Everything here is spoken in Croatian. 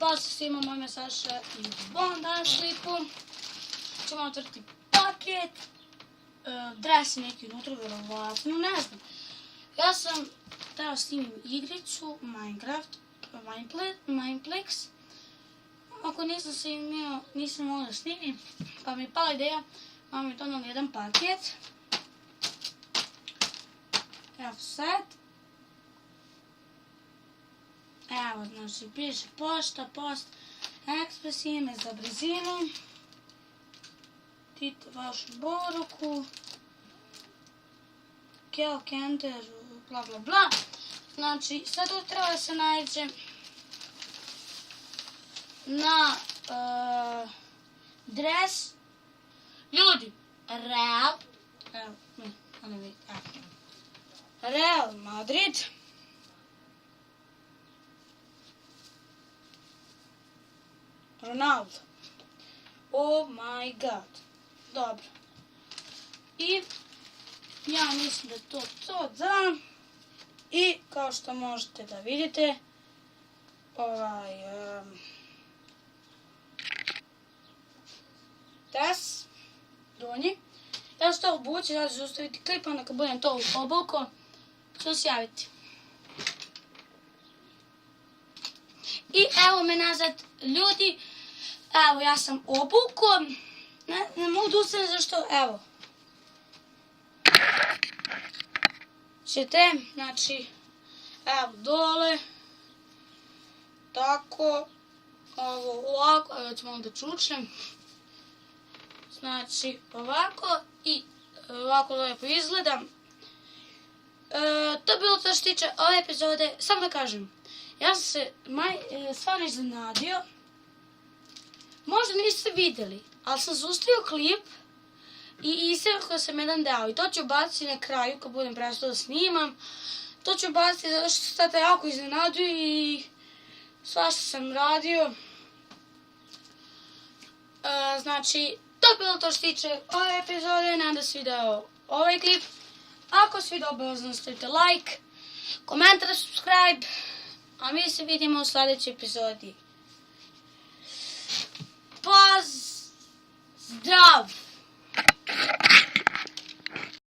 Pozdrav svima, moje ime Saša i bon dan slipu. Ćemo otvoriti paket. Dres neki unutra, verovatno, ne znam. Ja sam teo snimim igricu Minecraft, Mineplex. Ako nisam mogla da snimim, pa mi je pala ideja, mama mi je donala jedan paket. Evo sad. Evo, znači, piše post, ekspres, ime za brzinu, dite vašu poruku, calc, enter, bla bla bla. Znači, sad tu treba da se nađe na dres, ljudi, Real Madrid. Ronaldo. Oh my god. Dobro. I ja mislim da je to da. I kao što možete da vidite, dres donji. Ja ću to obući, ja ću zaustaviti klip, onda kad budem to obukao, ću se javiti. I evo me nazad, ljudi. Evo, ja sam obukao. Ne mogu da ustanem zašto, evo. Ćete, znači, evo dole. Tako. Ovo ovako, evo ću malo da čučnem. Znači, ovako i ovako lepo izgledam. To je bilo to što se tiče ove epizode. Samo da kažem, ja sam se stvarno iznenadio. Možda niste vidjeli, ali sam zaustavio klip i istakao sam jedan deo. I to ću baciti na kraju kad budem prestao da snimam. To ću baciti zato što se tata jako iznenadio i svašta sam radio. Znači, to je bilo to što se tiče ove epizode. Nadam da se video ovaj klip. Ako se video, obavezno stavite like, komentar, subscribe. A mi se vidimo u sljedećoj epizodi. Pozdrav!